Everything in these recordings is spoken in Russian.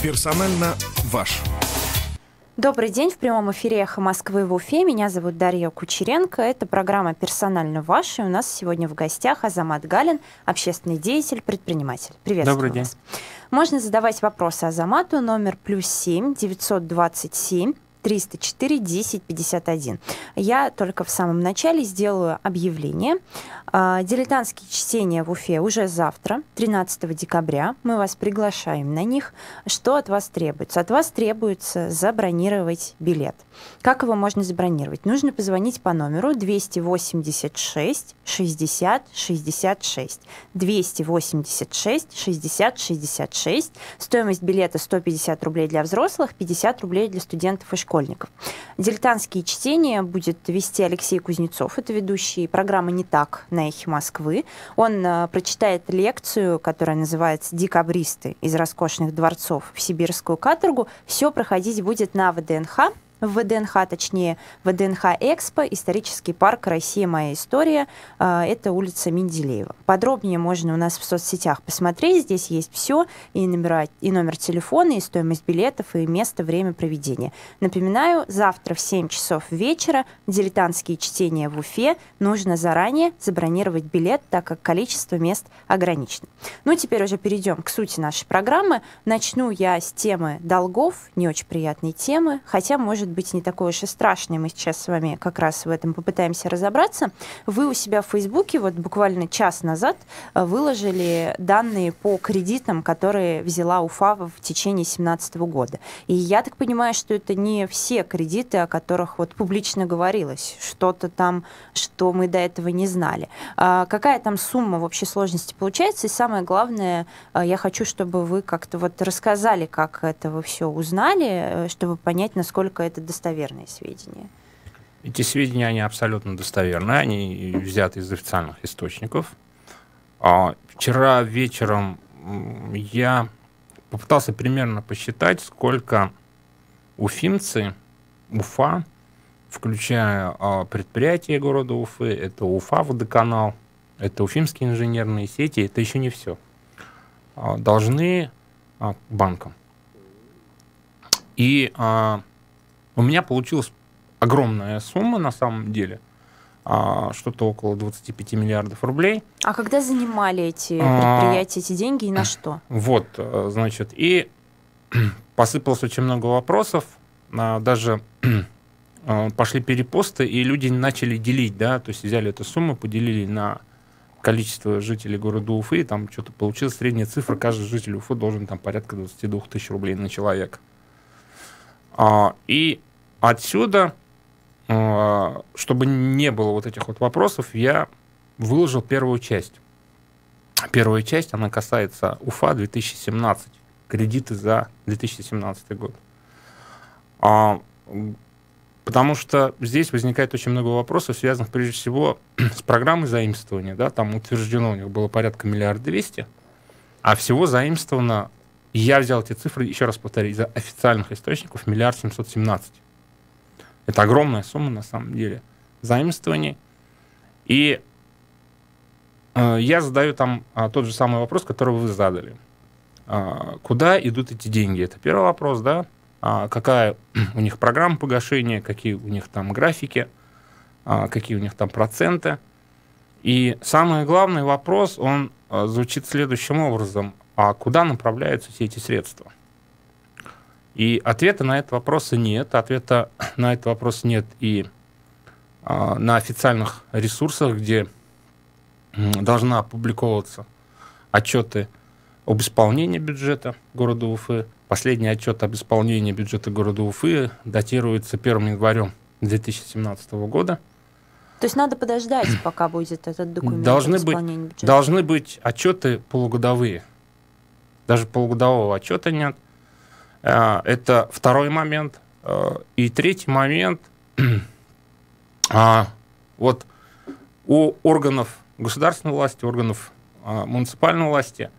Персонально ваш. Добрый день, в прямом эфире «Эхо Москвы» в Уфе. Меня зовут Дарья Кучеренко. Это программа «Персонально ваш». И у нас сегодня в гостях Азамат Галин, общественный деятель, предприниматель. Приветствую Добрый день. вас. Можно задавать вопросы Азамату. Номер +7 927 304 1051. Я только в самом начале сделаю объявление. Дилетантские чтения в Уфе уже завтра, 13 декабря. Мы вас приглашаем на них. Что от вас требуется? От вас требуется забронировать билет. Как его можно забронировать? Нужно позвонить по номеру 286 60 66. 286 60 66. Стоимость билета 150 рублей для взрослых, 50 рублей для студентов и школьников. Дилетантские чтения будет вести Алексей Кузнецов, это ведущий программы «Не так» на «Эхе Москвы». Он прочитает лекцию, которая называется «Декабристы из роскошных дворцов в сибирскую каторгу». Все проходить будет на ВДНХ. В ВДНХ, точнее, ВДНХ Экспо, исторический парк «Россия. Моя история». Это улица Менделеева. Подробнее можно у нас в соцсетях посмотреть. Здесь есть все, и номер телефона, и стоимость билетов, и место, время проведения. Напоминаю, завтра в 7 часов вечера дилетантские чтения в Уфе. Нужно заранее забронировать билет, так как количество мест ограничено. Ну, теперь уже перейдем к сути нашей программы. Начну я с темы долгов, не очень приятной темы, хотя, может быть, не такой уж и страшный. Мы сейчас с вами как раз в этом попытаемся разобраться. Вы у себя в Фейсбуке вот буквально час назад выложили данные по кредитам, которые взяла Уфа в течение 2017 года. И я так понимаю, что это не все кредиты, о которых вот публично говорилось. Что-то там, что мы до этого не знали. Какая там сумма в общей сложности получается? И самое главное, я хочу, чтобы вы как-то вот рассказали, как это вы все узнали, чтобы понять, насколько это достоверные сведения. Эти сведения, они абсолютно достоверны, они взяты из официальных источников. Вчера вечером я попытался примерно посчитать, сколько уфимцы, Уфа, включая предприятия города Уфы, это Уфа водоканал, это уфимские инженерные сети, это еще не все, должны банкам. И у меня получилась огромная сумма на самом деле, что-то около 25 миллиардов рублей. А когда занимали эти предприятия эти деньги и на что? Вот, значит, и посыпалось очень много вопросов, даже пошли перепосты, и люди начали делить, да, то есть взяли эту сумму, поделили на количество жителей города Уфы, и там что-то получилась средняя цифра, каждый житель Уфы должен там порядка 22 тысяч рублей на человека. И отсюда, чтобы не было вот этих вот вопросов, я выложил первую часть. Первая часть, она касается Уфа 2017, кредиты за 2017 год. Потому что здесь возникает очень много вопросов, связанных прежде всего с программой заимствования. Да? Там утверждено у них было порядка 1 200 000 000, а всего заимствовано, я взял эти цифры, еще раз повторю, из официальных источников 1 717 000 000. Это огромная сумма на самом деле заимствований. И я задаю там тот же самый вопрос, который вы задали. Куда идут эти деньги? Это первый вопрос, да? Какая у них программа погашения, какие у них там графики, какие у них там проценты. И самый главный вопрос, он звучит следующим образом. А куда направляются все эти средства? И ответа на этот вопрос нет. Ответа на этот вопрос нет и на официальных ресурсах, где должна опубликовываться отчеты об исполнении бюджета города Уфы. Последний отчет об исполнении бюджета города Уфы датируется 1 января 2017 года. То есть надо подождать, пока будет этот документ об исполнении бюджета? Должны быть отчеты полугодовые. Даже полугодового отчета нет. Это второй момент. И третий момент. Вот у органов государственной власти, органов муниципальной власти,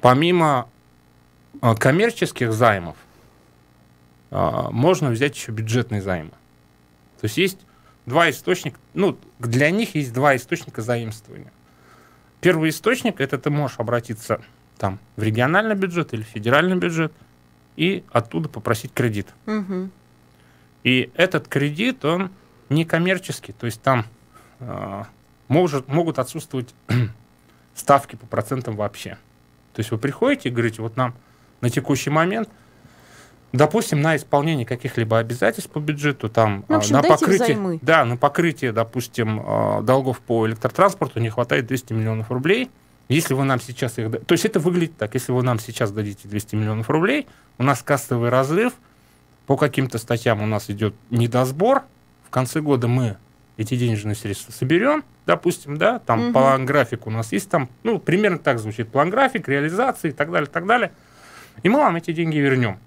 помимо коммерческих займов, можно взять еще бюджетные займы. То есть есть два источника, для них есть два источника заимствования. Первый источник — это ты можешь обратиться там в региональный бюджет или федеральный бюджет и оттуда попросить кредит. Мгм. И этот кредит, он не коммерческий, то есть там могут отсутствовать ставки по процентам вообще. То есть вы приходите и говорите, вот нам на текущий момент, допустим, на исполнение каких-либо обязательств по бюджету, там, Ну, в общем, на дайте покрытие, взаймы. да, на покрытие, допустим, долгов по электротранспорту не хватает 200 миллионов рублей. Если вы нам сейчас их... То есть это выглядит так, если вы нам сейчас дадите 200 миллионов рублей, у нас кассовый разрыв, по каким-то статьям у нас идет недосбор, в конце года мы эти денежные средства соберем, допустим, да, там план график у нас есть, там, ну, примерно так звучит план график, реализации и так далее, и мы вам эти деньги вернем.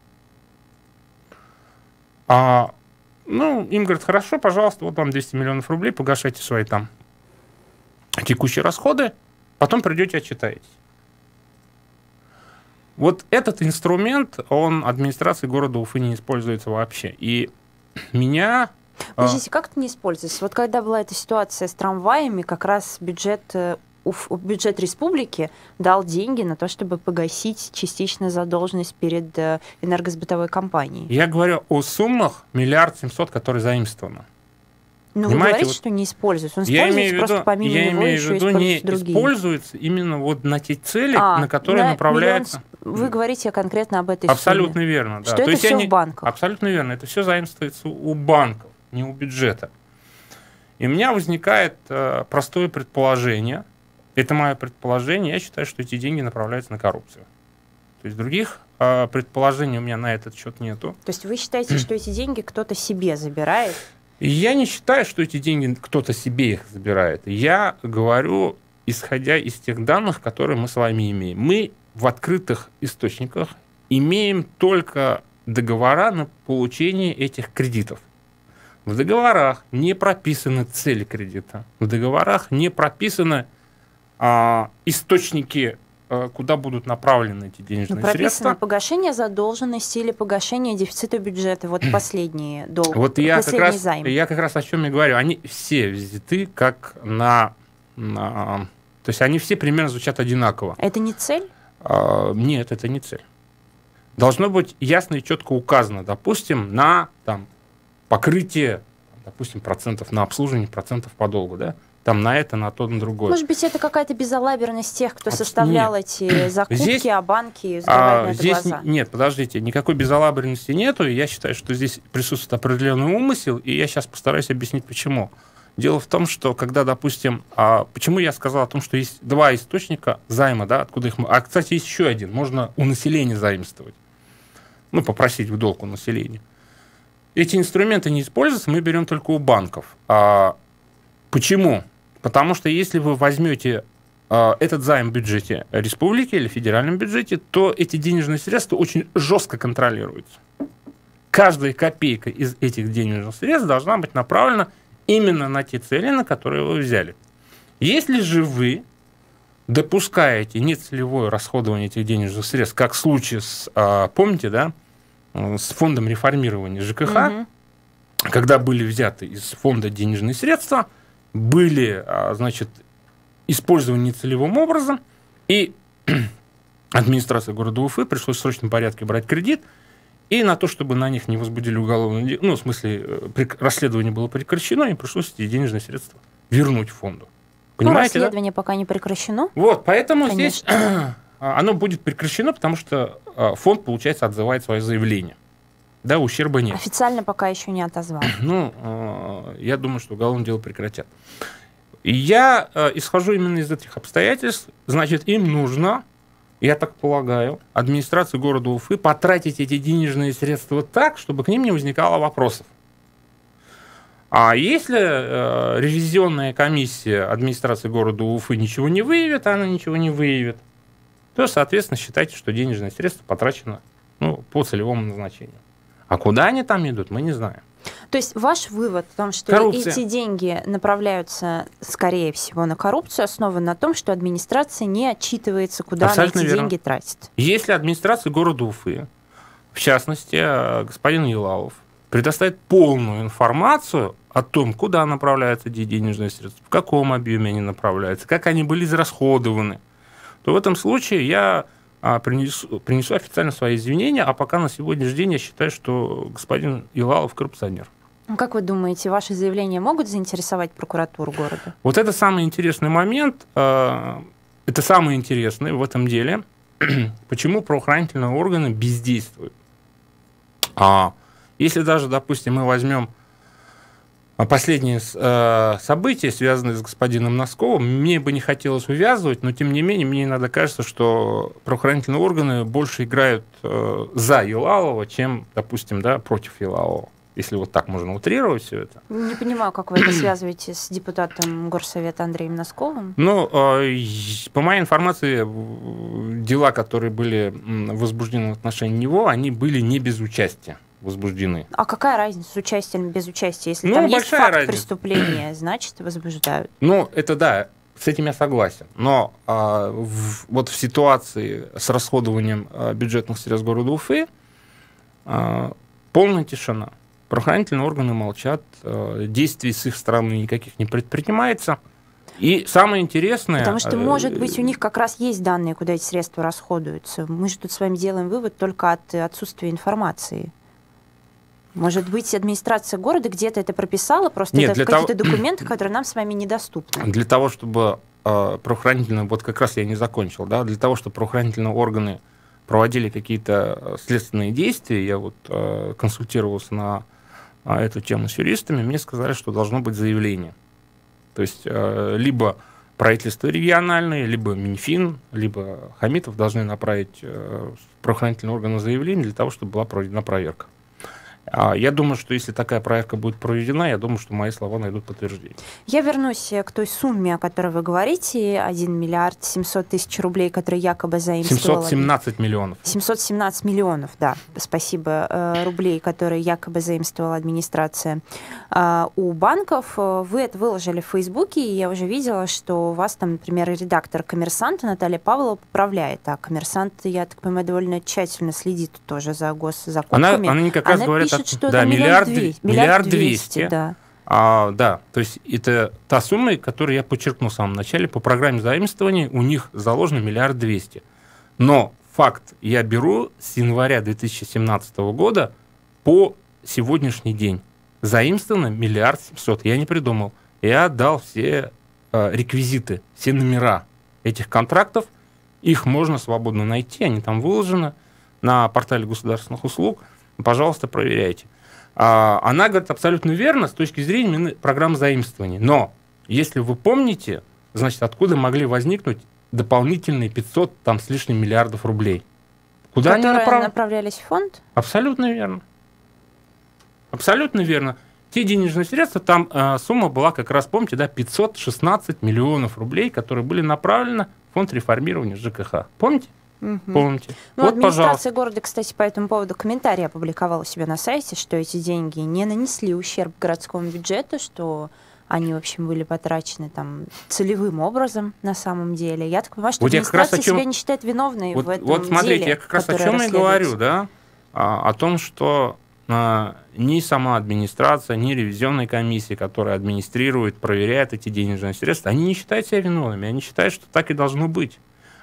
Ну, им говорят, хорошо, пожалуйста, вот вам 200 миллионов рублей, погашайте свои там текущие расходы, потом придете, отчитаетесь. Вот этот инструмент, он администрацией города Уфы не используется вообще. И меня... Подождите, как это не используется? Вот когда была эта ситуация с трамваями, как раз бюджет республики дал деньги на то, чтобы погасить частично задолженность перед энергосбытовой компанией. Я говорю о суммах 1 700 000 000, которые заимствованы. Ну, вы Понимаете, говорите, вот что не используется. Он я используется, имею в просто виду, помимо него еще не используются другие. используется именно вот на те цели, на которые направляется. Вы говорите конкретно об этой Абсолютно сумме. верно, да. Что это все в банках. Абсолютно верно. Это все заимствуется у банков, не у бюджета. И у меня возникает простое предположение. Это мое предположение. Я считаю, что эти деньги направляются на коррупцию. То есть других предположений у меня на этот счет нету. То есть вы считаете, что эти деньги кто-то себе забирает? Я не считаю, что эти деньги кто-то себе их забирает. Я говорю, исходя из тех данных, которые мы с вами имеем. Мы в открытых источниках имеем только договора на получение этих кредитов. В договорах не прописаны цели кредита. В договорах не прописаны источники, куда будут направлены эти денежные прописано средства. Погашение задолженности или погашение дефицита бюджета. Вот последние долги, вот последний займ. Я как раз о чем и говорю. Они все взяты как то есть они все примерно звучат одинаково. Это не цель? Нет, это не цель. Должно быть ясно и четко указано, допустим, на покрытие, допустим, процентов на обслуживание, процентов по долгу, да? Там на это, на то, на другое. Может быть, это какая-то безалаберность тех, кто составлял эти закупки, а банки закрывают на это глаза? Нет, подождите, никакой безалаберности нету, и я считаю, что здесь присутствует определенный умысел, и я сейчас постараюсь объяснить, почему. Дело в том, что когда, допустим, почему я сказал о том, что есть два источника займа, да, откуда их... А, кстати, есть еще один, можно у населения заимствовать, ну, попросить в долг у населения. Эти инструменты не используются, мы берем только у банков. Почему? Потому что если вы возьмете этот займ в бюджете республики или федеральном бюджете, то эти денежные средства очень жестко контролируются. Каждая копейка из этих денежных средств должна быть направлена именно на те цели, на которые вы взяли. Если же вы допускаете нецелевое расходование этих денежных средств, как в случае с, помните, да, с фондом реформирования ЖКХ, когда были взяты из фонда денежные средства, были, значит, использованы нецелевым образом, и администрация города Уфы пришлось в срочном порядке брать кредит, и на то, чтобы на них не возбудили уголовное дело, ну, в смысле, расследование было прекращено, им пришлось эти денежные средства вернуть фонду. Понимаете, расследование пока не прекращено. Вот, поэтому Конечно. Здесь оно будет прекращено, потому что фонд, получается, отзывает свое заявление. Да, ущерба нет. Официально пока еще не отозвал. Ну, я думаю, что уголовное дело прекратят. И я исхожу именно из этих обстоятельств. Значит, им нужно, я так полагаю, администрации города Уфы потратить эти денежные средства так, чтобы к ним не возникало вопросов. А если ревизионная комиссия администрации города Уфы ничего не выявит, а она ничего не выявит, то, соответственно, считайте, что денежные средства потрачено, ну, по целевому назначению. А куда они там идут, мы не знаем. То есть ваш вывод в том, что коррупция. Эти деньги направляются, скорее всего, на коррупцию, основан на том, что администрация не отчитывается, куда Абсолютно она эти верно. деньги тратит. Если администрация города Уфы, в частности, господин Елалов, предоставит полную информацию о том, куда направляются эти денежные средства, в каком объеме они направляются, как они были израсходованы, то в этом случае я принесу официально свои извинения, а пока на сегодняшний день я считаю, что господин Илалов коррупционер. Как вы думаете, ваши заявления могут заинтересовать прокуратуру города? Вот это самый интересный момент, это самое интересное в этом деле, почему правоохранительные органы бездействуют. Если даже, допустим, мы возьмем последние события, связанные с господином Носковым, мне бы не хотелось увязывать, но тем не менее мне иногда кажется, что правоохранительные органы больше играют за Елалова, чем, допустим, да, против Елалова. Если вот так можно утрировать все это. Не понимаю, как вы это связываете с депутатом Горсовета Андреем Носковым. Ну, по моей информации, дела, которые были возбуждены в отношении него, они были не без участия возбуждены. А какая разница с участием или без участия? Если там есть факт преступления, значит, возбуждают. Ну, это да, с этим я согласен. Но вот в ситуации с расходованием бюджетных средств города Уфы полная тишина. Правоохранительные органы молчат, действий с их стороны никаких не предпринимается. И самое интересное... Потому что, может быть, у них как раз есть данные, куда эти средства расходуются. Мы же тут с вами делаем вывод только от отсутствия информации. Может быть, администрация города где-то это прописала, просто Нет, это какие-то документы, которые нам с вами недоступны. Для того, чтобы правоохранительные... Вот как раз я не закончил, да, для того, чтобы правоохранительные органы проводили какие-то следственные действия, я вот консультировался на эту тему с юристами, мне сказали, что должно быть заявление. То есть либо правительство региональное, либо Минфин, либо Хамитов должны направить в правоохранительные органы заявление для того, чтобы была проведена проверка. Я думаю, что если такая проверка будет проведена, я думаю, что мои слова найдут подтверждение. Я вернусь к той сумме, о которой вы говорите, 1 миллиард 700 тысяч рублей, которые якобы заимствовала... 717 миллионов. 717 миллионов, да, спасибо, рублей, которые якобы заимствовала администрация у банков. Вы это выложили в Фейсбуке, и я уже видела, что у вас там, например, редактор «Коммерсанта» Наталья Павлова поправляет. А «Коммерсант», я так понимаю, довольно тщательно следит тоже за госзакупками. Она как раз говорит, что да, миллиард 200. Да. Да, то есть это та сумма, которую я подчеркнул в самом начале, по программе заимствования у них заложено 1 200 000 000. Но факт я беру с января 2017 года по сегодняшний день. Заимствовано 1 700 000 000. Я не придумал. Я отдал все реквизиты, все номера этих контрактов. Их можно свободно найти, они там выложены на портале государственных услуг. Пожалуйста, проверяйте. Она говорит абсолютно верно с точки зрения программы заимствования. Но, если вы помните, значит, откуда могли возникнуть дополнительные 500 там, с лишним миллиардов рублей? Куда они направлялись в фонд? Абсолютно верно. Абсолютно верно. Те денежные средства, там сумма была как раз, помните, да, 516 миллионов рублей, которые были направлены в фонд реформирования ЖКХ. Помните? Помните. Ну, вот, администрация города, кстати, по этому поводу комментарий опубликовала у себя на сайте, что эти деньги не нанесли ущерб городскому бюджету, что они, в общем, были потрачены там целевым образом на самом деле. Я так понимаю, что вот администрация себя не считает виновной в этом деле. Вот смотрите, я как раз о чем я говорю, да? О том, что ни сама администрация, ни ревизионная комиссия, которая администрирует, проверяет эти денежные средства, они не считают себя виновными, они считают, что так и должно быть.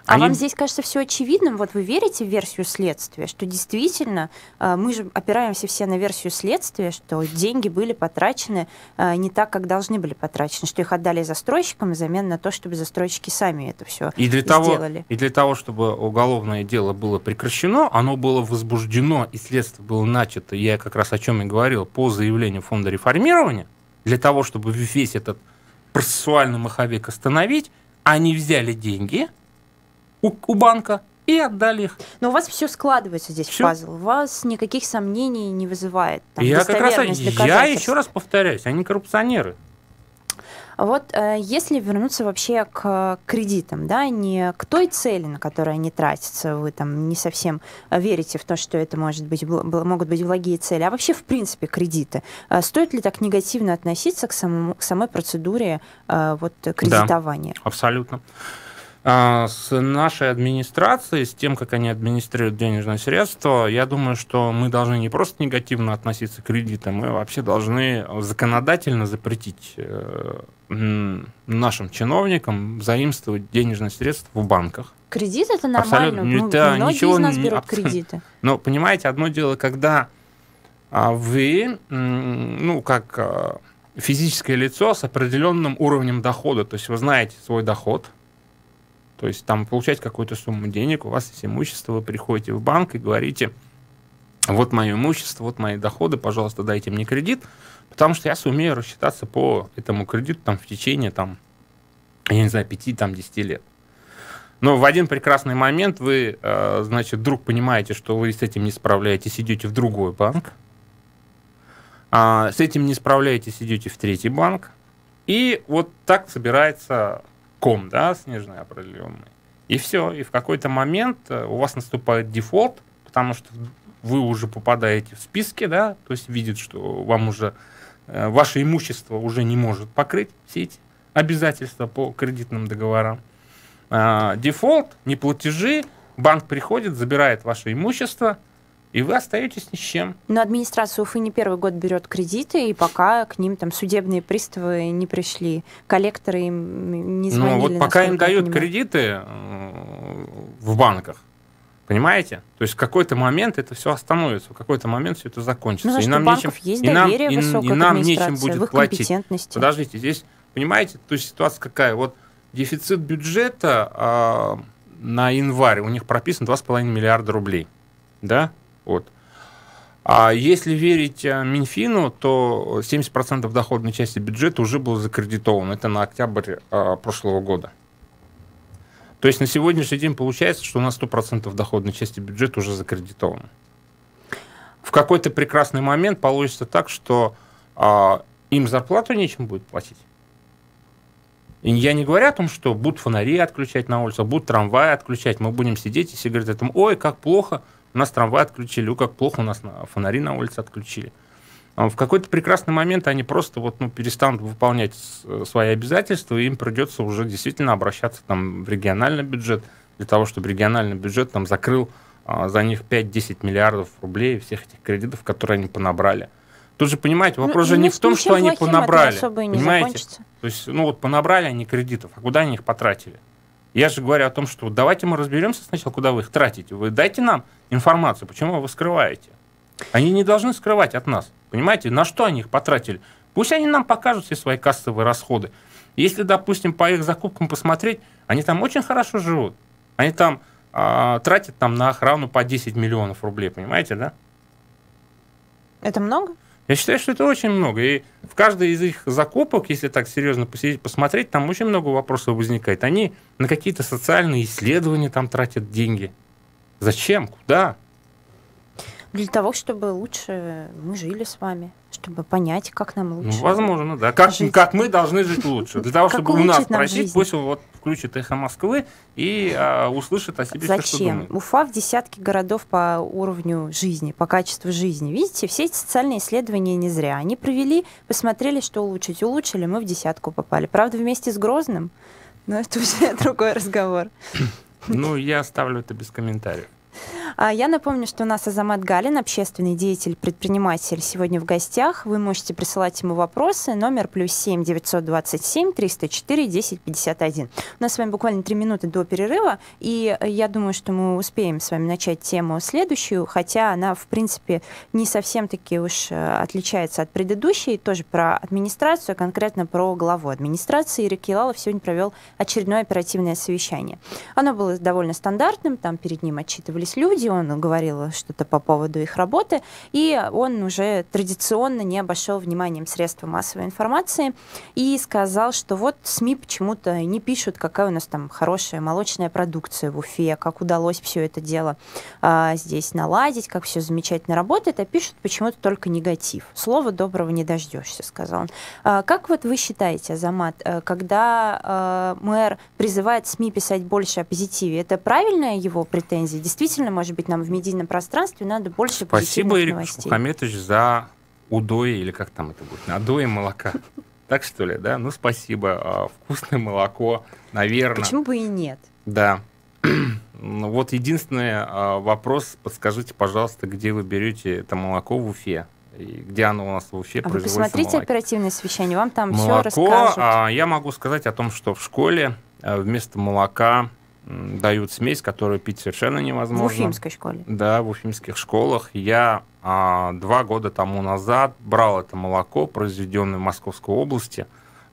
Вам здесь кажется все очевидным? Вот вы верите в версию следствия, что действительно мы же опираемся все на версию следствия, что деньги были потрачены не так, как должны были потрачены, что их отдали застройщикам взамен на то, чтобы застройщики сами это все сделали. И для того, чтобы уголовное дело было прекращено, оно было возбуждено и следствие было начато, я как раз о чем и говорил, по заявлению фонда реформирования, для того, чтобы весь этот процессуальный маховик остановить, они взяли деньги у банка и отдали их. Но у вас все складывается здесь в пазл. У вас никаких сомнений не вызывает я еще раз повторяюсь, они коррупционеры. Вот если вернуться вообще к кредитам, да, не к той цели, на которую они тратятся, вы там не совсем верите в то, что это могут быть благие цели, а вообще в принципе кредиты. Стоит ли так негативно относиться к самой процедуре кредитования? Да, абсолютно. С нашей администрацией, с тем, как они администрируют денежные средства, я думаю, что мы должны не просто негативно относиться к кредитам, мы вообще должны законодательно запретить нашим чиновникам заимствовать денежные средства в банках. Кредит это нормально. Многие из нас берут кредиты. Но понимаете, одно дело, когда вы, как физическое лицо с определенным уровнем дохода, то есть вы знаете свой доход, то есть там получаете какую-то сумму денег, у вас есть имущество, вы приходите в банк и говорите: вот мое имущество, вот мои доходы, пожалуйста, дайте мне кредит, потому что я сумею рассчитаться по этому кредиту в течение, 5-10 лет. Но в один прекрасный момент вы, вдруг понимаете, что вы с этим не справляетесь, идете в другой банк, с этим не справляетесь, идете в третий банк, и вот так собирается ком, снежный определенный. И все, и в какой-то момент у вас наступает дефолт, потому что вы уже попадаете в списки, то есть видят, что вам уже ваше имущество уже не может покрыть все эти обязательства по кредитным договорам. Дефолт, неплатежи, банк приходит, забирает ваше имущество, и вы остаетесь ни с чем. Но администрация Уфы не первый год берет кредиты, и пока к ним судебные приставы не пришли, коллекторы им не звонили. Ну вот пока им дают кредиты в банках, понимаете? То есть в какой-то момент это все остановится, в какой-то момент все это закончится. Ну, и нам есть доверие высокое к администрации, нечем будет в их платить. компетентности. Подождите, здесь, понимаете, то есть ситуация какая? Вот дефицит бюджета на январь у них прописан 2,5 миллиарда рублей. Да? Вот. А если верить Минфину, то 70% доходной части бюджета уже было закредитовано. Это на октябрь прошлого года. То есть на сегодняшний день получается, что у нас 100% доходной части бюджета уже закредитовано. В какой-то прекрасный момент получится так, что им зарплату нечем будет платить. И я не говорю о том, что будут фонари отключать на улице, будут трамваи отключать. Мы будем сидеть и все говорят этому: ой, как плохо, у нас трамвай отключили, как плохо, у нас фонари на улице отключили. В какой-то прекрасный момент они просто перестанут выполнять свои обязательства, и им придется уже действительно обращаться в региональный бюджет, для того, чтобы региональный бюджет закрыл за них 5-10 миллиардов рублей всех этих кредитов, которые они понабрали. Тут же, понимаете, вопрос же не в том, что они понабрали. Понимаете? То есть, понабрали они кредитов, а куда они их потратили? Я же говорю о том, что давайте мы разберемся сначала, куда вы их тратите. Вы дайте нам информацию, почему вы скрываете. Они не должны скрывать от нас. Понимаете, на что они их потратили? Пусть они нам покажут все свои кассовые расходы. Если, допустим, по их закупкам посмотреть, они там очень хорошо живут. Они там тратят на охрану по 10 миллионов рублей, понимаете, да? Это много? Я считаю, что это очень много. И в каждой из их закупок, если так серьезно посидеть, посмотреть, там очень много вопросов возникает. Они на какие-то социальные исследования там тратят деньги. Зачем? Куда? Для того, чтобы лучше мы жили с вами, чтобы понять, как нам лучше. Возможно, да. Как мы должны жить лучше. Для того, чтобы у нас спросить, пусть он включит «Эхо Москвы» и услышит о себе все, что думает. Зачем? Уфа в десятке городов по уровню жизни, по качеству жизни. Видите, все эти социальные исследования не зря. Они провели, посмотрели, что улучшить. Улучшили, мы в десятку попали. Правда, вместе с Грозным, но это уже другой разговор. Я оставлю это без комментариев. Я напомню, что у нас Азамат Галин, общественный деятель, предприниматель, сегодня в гостях. Вы можете присылать ему вопросы. Номер +7 927 304 1051. У нас с вами буквально 3 минуты до перерыва, и я думаю, что мы успеем с вами начать тему следующую, хотя она, в принципе, не совсем-таки уж отличается от предыдущей, тоже про администрацию, а конкретно про главу администрации. Ирак Елалов сегодня провел очередное оперативное совещание. Оно было довольно стандартным, там перед ним отчитывались люди, он говорил что-то по поводу их работы, и он уже традиционно не обошел вниманием средства массовой информации и сказал, что вот СМИ почему-то не пишут, какая у нас там хорошая молочная продукция в Уфе, как удалось все это дело здесь наладить, как все замечательно работает, а пишут почему-то только негатив. Слова доброго не дождешься, сказал он. Как вот вы считаете, Азамат, когда мэр призывает СМИ писать больше о позитиве, это правильная его претензия? Действительно, может быть, нам в медийном пространстве надо больше позитивных новостей. Спасибо, Ирик Шухаметович, за удои, или как там это будет, надои молока. Так что ли, да? Спасибо. Вкусное молоко, наверное. Почему бы и нет? Да. Вот единственный вопрос, подскажите, пожалуйста, где вы берете это молоко в Уфе? И где оно у нас в Уфе производится? Вы посмотрите оперативное совещание, вам там молоко, все расскажут. Я могу сказать о том, что в школе вместо молока дают смесь, которую пить совершенно невозможно. В уфимской школе? Да, в уфимских школах. Я 2 года тому назад брал это молоко, произведенное в Московской области,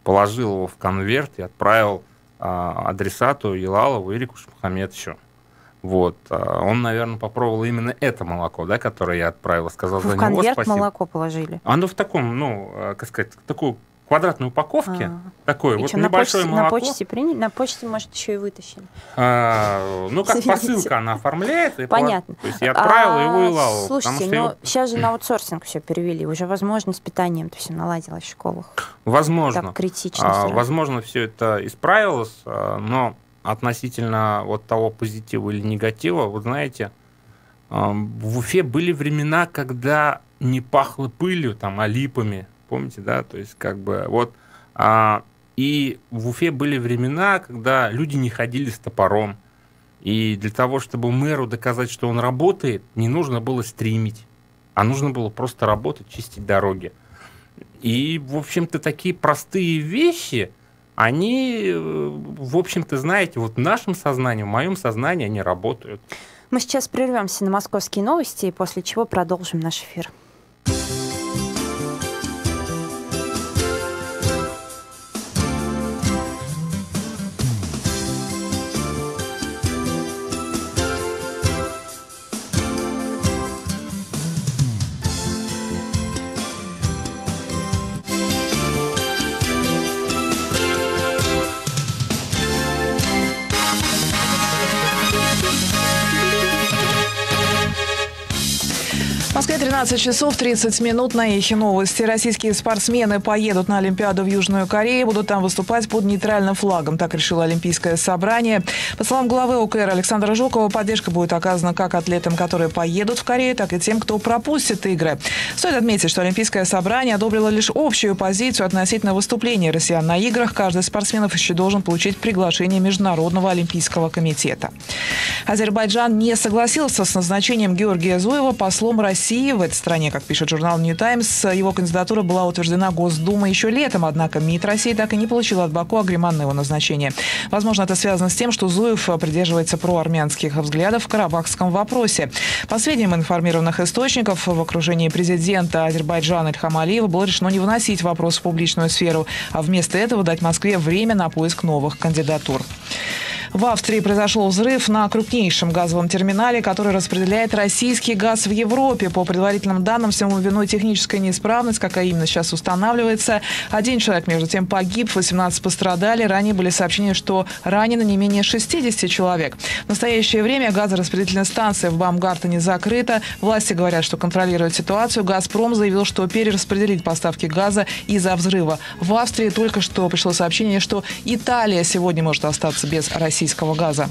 положил его в конверт и отправил адресату Елалову Ирику Шмухаметовичу. Вот. Он, наверное, попробовал именно это молоко, да, которое я отправил, сказал за него спасибо. В конверт молоко положили? Оно в таком, как сказать, такую квадратной упаковке, такое вот небольшое молоко. На почте приняли? На почте, может, еще и вытащили. Как посылка она оформляет. Понятно. То есть я отправил его Елалову. Слушайте, сейчас же на аутсорсинг все перевели. Уже, возможно, с питанием-то все наладилось в школах. Возможно. Так критично. Возможно, все это исправилось, но относительно вот того позитива или негатива, вот знаете, в Уфе были времена, когда не пахло пылью, липами, помните, да, то есть и в Уфе были времена, когда люди не ходили с топором, и для того, чтобы мэру доказать, что он работает, не нужно было стримить, а нужно было просто работать, чистить дороги. И, в общем-то, такие простые вещи, они, в общем-то, знаете, вот в нашем сознании, в моем сознании они работают. Мы сейчас прервемся на московские новости, после чего продолжим наш эфир. В Москве 13 часов 30 минут на Эхе новости. Российские спортсмены поедут на Олимпиаду в Южную Корею, будут там выступать под нейтральным флагом. Так решило Олимпийское собрание. По словам главы ОКР Александра Жукова, поддержка будет оказана как атлетам, которые поедут в Корею, так и тем, кто пропустит игры. Стоит отметить, что Олимпийское собрание одобрило лишь общую позицию относительно выступления россиян на играх. Каждый из спортсменов еще должен получить приглашение Международного олимпийского комитета. Азербайджан не согласился с назначением Георгия Зуева послом России в этой стране. Как пишет журнал New Times, его кандидатура была утверждена Госдумой еще летом, однако МИД России так и не получил от Баку агриман на его назначение. Возможно, это связано с тем, что Зуев придерживается проармянских взглядов в карабахском вопросе. По сведениям информированных источников, в окружении президента Азербайджана Ильхама Алиева было решено не выносить вопрос в публичную сферу, а вместо этого дать Москве время на поиск новых кандидатур. В Австрии произошел взрыв на крупнейшем газовом терминале, который распределяет российский газ в Европе. По предварительным данным, всему виной техническая неисправность, какая именно сейчас устанавливается. 1 человек, между тем, погиб, 18 пострадали. Ранее были сообщения, что ранено не менее 60 человек. В настоящее время газораспределительная станция в Бамгартене закрыта. Власти говорят, что контролируют ситуацию. «Газпром» заявил, что перераспределит поставки газа из-за взрыва. В Австрии только что пришло сообщение, что Италия сегодня может остаться без российского газа.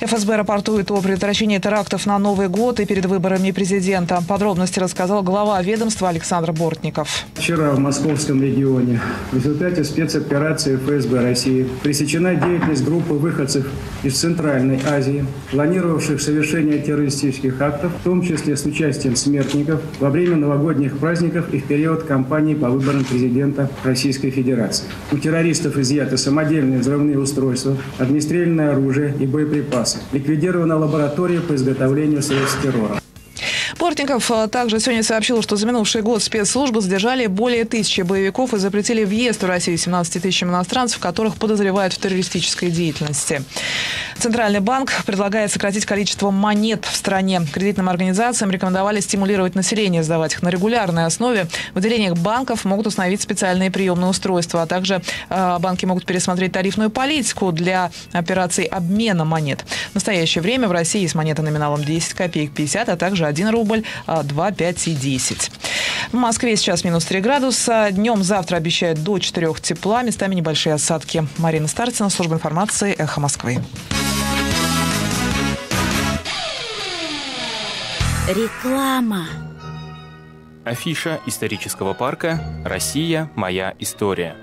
ФСБ рапортует о предотвращении терактов на Новый год и перед выборами президента. Подробности рассказал глава ведомства Александр Бортников. Вчера в московском регионе в результате спецоперации ФСБ России пресечена деятельность группы выходцев из Центральной Азии, планировавших совершение террористических актов, в том числе с участием смертников, во время новогодних праздников и в период кампании по выборам президента Российской Федерации. У террористов изъяты самодельные взрывные устройства, огнестрельное оружие и боеприпасы. Ликвидирована лаборатория по изготовлению средств террора. Бортников также сегодня сообщил, что за минувший год спецслужбы задержали более 1000 боевиков и запретили въезд в Россию 17 тысячам иностранцев, которых подозревают в террористической деятельности. Центральный банк предлагает сократить количество монет в стране. Кредитным организациям рекомендовали стимулировать население сдавать их на регулярной основе. В отделениях банков могут установить специальные приемные устройства, а также банки могут пересмотреть тарифную политику для операций обмена монет. В настоящее время в России есть монеты номиналом 10 копеек 50, а также 1 рубль, 2, 5 и 10. В Москве сейчас минус 3 градуса. Днем завтра обещают до 4 тепла, местами небольшие осадки. Марина Старцина, служба информации «Эхо Москвы». Реклама. Афиша исторического парка «Россия. Моя история».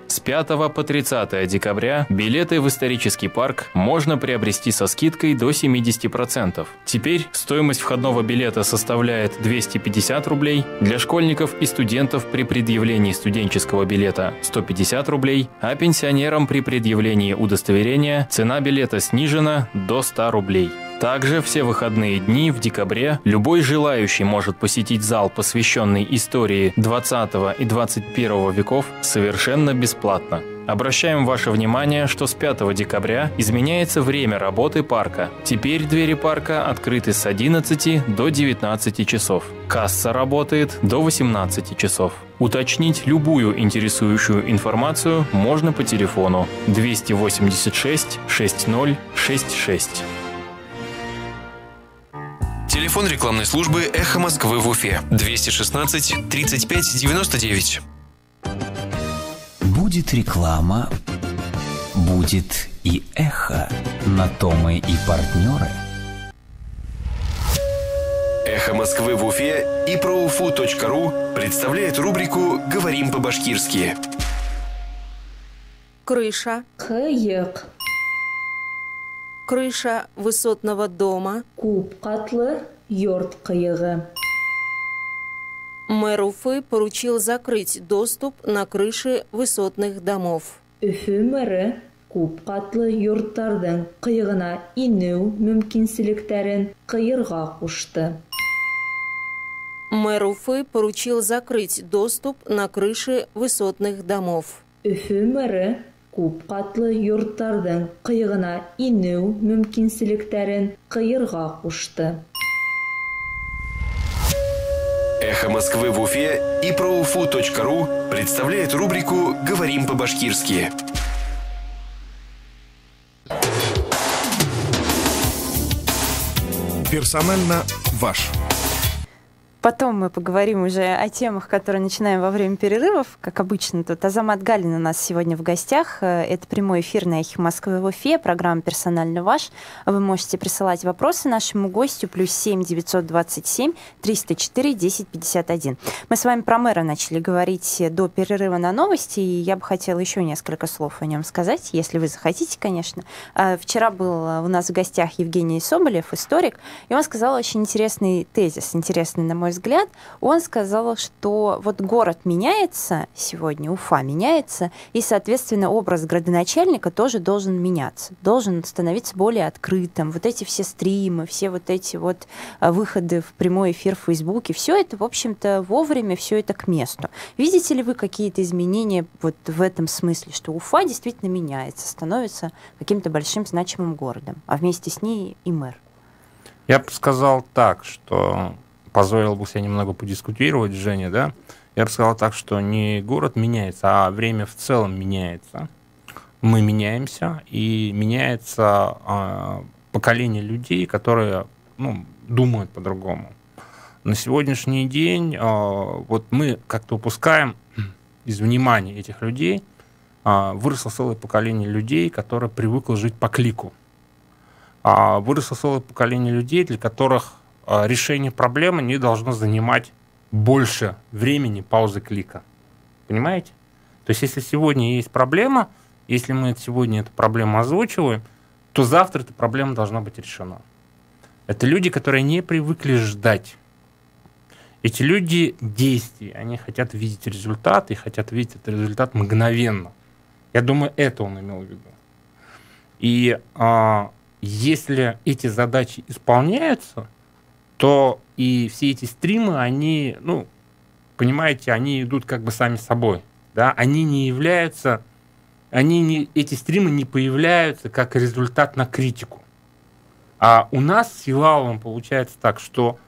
С 5 по 30 декабря билеты в исторический парк можно приобрести со скидкой до 70%. Теперь стоимость входного билета составляет 250 рублей, для школьников и студентов при предъявлении студенческого билета 150 рублей, а пенсионерам при предъявлении удостоверения цена билета снижена до 100 рублей. Также все выходные дни в декабре любой желающий может посетить зал, посвященный истории 20 и 21 веков, совершенно бесплатно. Обращаем ваше внимание, что с 5 декабря изменяется время работы парка. Теперь двери парка открыты с 11 до 19 часов. Касса работает до 18 часов. Уточнить любую интересующую информацию можно по телефону 286 6066. Телефон рекламной службы «Эхо Москвы» в Уфе 216 35 99. Будет реклама, будет и эхо. На то мы и партнеры. «Эхо Москвы» в Уфе и проуфу.ру представляет рубрику «Говорим по-башкирски». Крыша. Кыйык. Крыша высотного дома. Күп катлы йорт кыйыгы. Мэр Уфы поручил закрыть доступ на крыши высотных домов. Уфы мэры күп катлы йорттардын кыйыгына инеу мөмкинчелектерин кыйырга кушты. Мэр Уфы поручил закрыть доступ на крыши высотных домов. Уфы мэры күп катлы йорттардын кыйыгына инеу мөмкинчелектерин кыйырга кушты. «Эхо Москвы» в Уфе и проуфу.ру представляет рубрику «Говорим по-башкирски». Персонально ваш. Потом мы поговорим уже о темах, которые начинаем во время перерывов. Как обычно, тут Азамат Галин у нас сегодня в гостях. Это прямой эфир на «Эхе Москвы» в Уфе, программа «Персонально ваш». Вы можете присылать вопросы нашему гостю +7 927 304 1051. Мы с вами про мэра начали говорить до перерыва на новости, и я бы хотела еще несколько слов о нем сказать, если вы захотите, конечно. Вчера был у нас в гостях Евгений Соболев, историк, и он сказал очень интересный тезис, интересный, на мой взгляд. Он сказал, что вот город меняется сегодня, Уфа меняется, и, соответственно, образ градоначальника тоже должен меняться, должен становиться более открытым. Вот эти все стримы, все вот эти вот выходы в прямой эфир в Фейсбуке, все это, в общем-то, вовремя, все это к месту. Видите ли вы какие-то изменения вот в этом смысле, что Уфа действительно меняется, становится каким-то большим значимым городом, а вместе с ней и мэр? Я бы сказал так, что позволил бы себе немного подискутировать, Женя, да? Я бы сказал так, что не город меняется, а время в целом меняется. Мы меняемся, и меняется поколение людей, которые думают по-другому. На сегодняшний день вот мы как-то упускаем из внимания этих людей, выросло целое поколение людей, которое привыкло жить по клику. Выросло целое поколение людей, для которых решение проблемы не должно занимать больше времени паузы клика. Понимаете? То есть, если сегодня есть проблема, если мы сегодня эту проблему озвучиваем, то завтра эта проблема должна быть решена. Это люди, которые не привыкли ждать. Эти люди действий, они хотят видеть результат, и хотят видеть этот результат мгновенно. Я думаю, это он имел в виду. И если эти задачи исполняются, то и все эти стримы, они, понимаете, они идут как бы сами собой. Да? Они не являются, эти стримы не появляются как результат на критику. А у нас с Елаловым получается так, что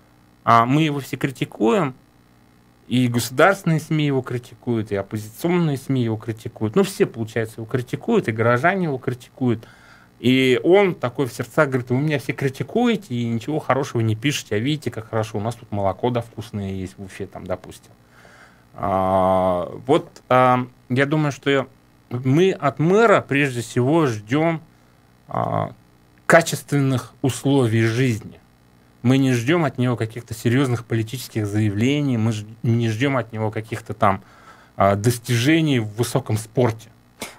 мы его все критикуем, и государственные СМИ его критикуют, и оппозиционные СМИ его критикуют. Все, получается, его критикуют, и горожане его критикуют. И он такой в сердцах говорит: вы меня все критикуете и ничего хорошего не пишете, а видите, как хорошо, у нас тут молоко вкусное есть в Уфе, допустим. Я думаю, что мы от мэра прежде всего ждем качественных условий жизни. Мы не ждем от него каких-то серьезных политических заявлений, мы не ждем от него каких-то достижений в высоком спорте.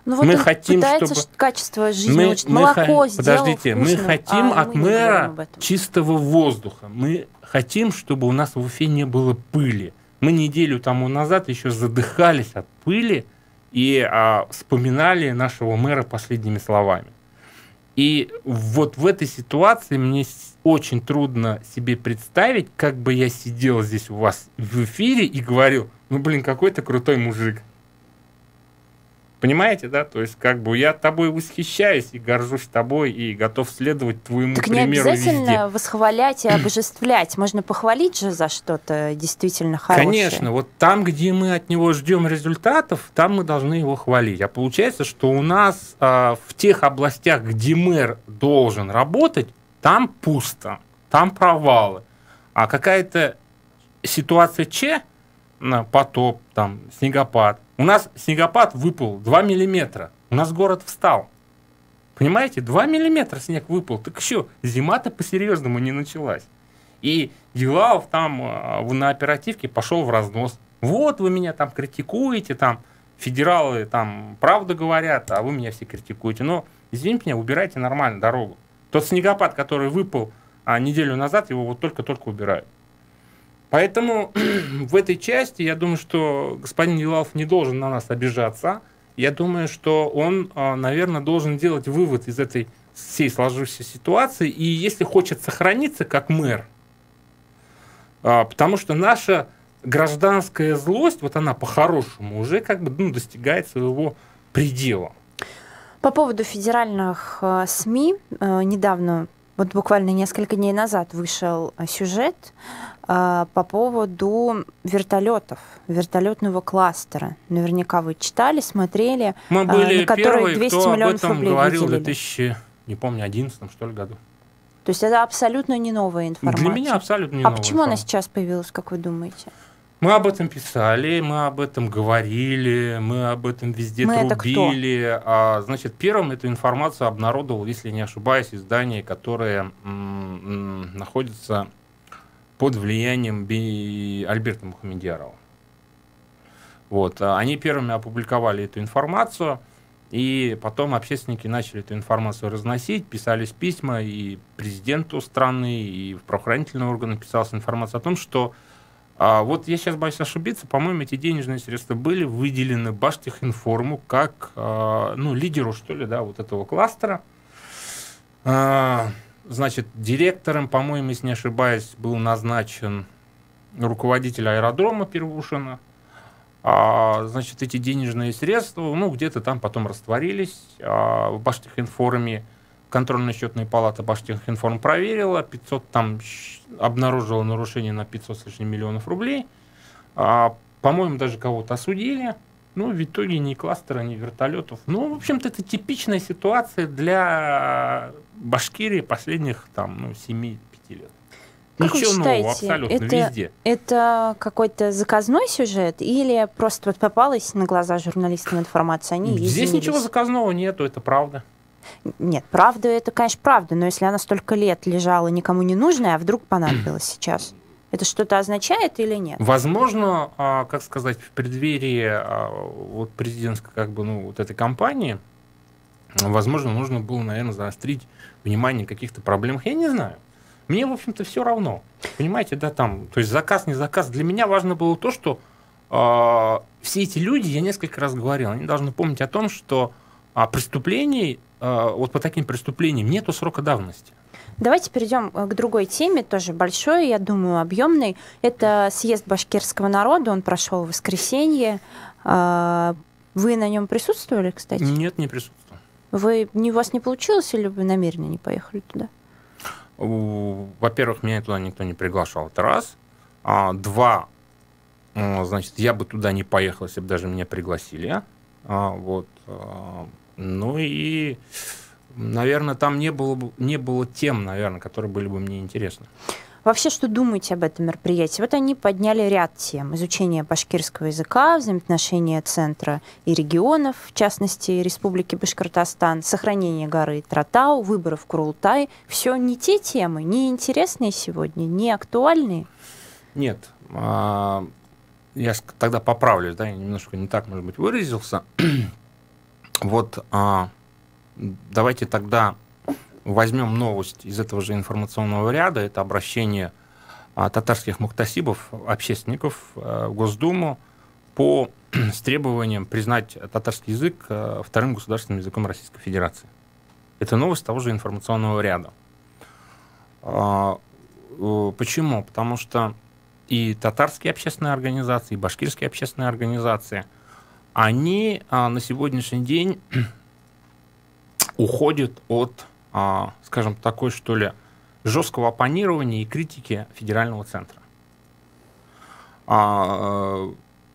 Ну, вот мы он хотим, пытается чтобы... качество жизни улучшить. Молоко сделал Подождите, вкусным, мы хотим от мэра чистого воздуха. Мы хотим, чтобы у нас в Уфе не было пыли. Мы неделю тому назад еще задыхались от пыли и вспоминали нашего мэра последними словами. И вот в этой ситуации мне очень трудно себе представить, как бы я сидел здесь у вас в эфире и говорил, ну, блин, какой ты крутой мужик. Понимаете, да? То есть, как бы я тобой восхищаюсь и горжусь тобой и готов следовать твоему примеру везде. Так не обязательно восхвалять и обожествлять. Можно похвалить же за что-то действительно хорошее. Конечно. Вот там, где мы от него ждем результатов, там мы должны его хвалить. А получается, что у нас в тех областях, где мэр должен работать, там пусто, там провалы. А какая-то ситуация потоп, там, снегопад. У нас снегопад выпал 2 миллиметра. У нас город встал. Понимаете, 2 миллиметра снег выпал. Так еще зима-то по-серьезному не началась. И Елаов там на оперативке пошел в разнос. Вот вы меня там критикуете, там федералы там правду говорят, а вы меня все критикуете. Но, извините меня, убирайте нормально дорогу. Тот снегопад, который выпал неделю назад, его вот только-только убирают. Поэтому в этой части, я думаю, что господин Елаов не должен на нас обижаться. Я думаю, что он, наверное, должен делать вывод из этой всей сложившейся ситуации. И если хочет сохраниться как мэр, потому что наша гражданская злость, вот она по-хорошему уже как бы достигает своего предела. По поводу федеральных СМИ, недавно, вот буквально несколько дней назад вышел сюжет по поводу вертолетов, вертолетного кластера. Наверняка вы читали, смотрели, мы были на которые первые, 200 кто миллионов об этом рублей говорил выделили. В 2011, что ли, году. То есть это абсолютно не новая информация. Для меня абсолютно не новая. новая Почему она информация. сейчас появилась, как вы думаете? Мы об этом писали, мы об этом говорили, мы об этом везде трубили. Значит, первым эту информацию обнародовал, если не ошибаюсь, издание, которое находится под влиянием Альберта Мухамедьярова. Вот. Они первыми опубликовали эту информацию, и потом общественники начали эту информацию разносить, писались письма и президенту страны, и в правоохранительные органы писалась информация о том, что вот я сейчас боюсь ошибиться, по-моему, эти денежные средства были выделены Баштехинформу как лидеру, что ли, да, вот этого кластера. Значит, директором, по-моему, если не ошибаюсь, был назначен руководитель аэродрома Первушина. Значит, эти денежные средства, где-то там потом растворились в Баштехинформе. Контрольно-счетная палата Баштехинформ проверила, 500 там обнаружила нарушение на 500 с лишним миллионов рублей. По-моему, даже кого-то осудили. В итоге ни кластера, ни вертолетов. В общем-то, это типичная ситуация для Башкирии последних 7-5 лет. Как Ничего вы считаете, нового абсолютно везде. Это какой-то заказной сюжет или просто вот попалась на глаза журналистам информация? Здесь ничего заказного нету, это правда. Нет, правда, это, конечно, правда, но если она столько лет лежала никому не нужная, а вдруг понадобилась сейчас, это что-то означает или нет? Возможно, как сказать, в преддверии вот президентской вот этой кампании, возможно, нужно было, наверное, заострить внимание каких-то проблем. Я не знаю. Мне, в общем-то, все равно. Понимаете, да, там, то есть заказ, не заказ. Для меня важно было то, что все эти люди, я несколько раз говорил, они должны помнить о том, что преступлений, вот по таким преступлениям нету срока давности. Давайте перейдем к другой теме, тоже большой, я думаю, объемной. Это съезд башкирского народа, он прошел в воскресенье. Вы на нем присутствовали, кстати? Нет, не присутствовал. У вас не получилось или вы намеренно не поехали туда? Во-первых, меня туда никто не приглашал, это раз. Два, значит, я бы туда не поехал, если бы даже меня пригласили. Вот. Ну и, наверное, там не было тем, наверное, которые были бы мне интересны. Вообще, что думаете об этом мероприятии? Вот они подняли ряд тем. Изучение башкирского языка, взаимоотношения центра и регионов, в частности, Республики Башкортостан, сохранение горы Тратау, выборы в Курултай. Все не те темы, не интересные сегодня, не актуальные? Нет. я тогда поправлюсь, да, я немножко не так, может быть, выразился. Вот давайте тогда возьмем новость из этого же информационного ряда. Это обращение татарских мухтасибов, общественников в Госдуму с требованием признать татарский язык вторым государственным языком Российской Федерации. Это новость того же информационного ряда. Почему? Потому что и татарские общественные организации, и башкирские общественные организации, они на сегодняшний день уходят от, скажем, такой, что ли, жесткого оппонирования и критики федерального центра.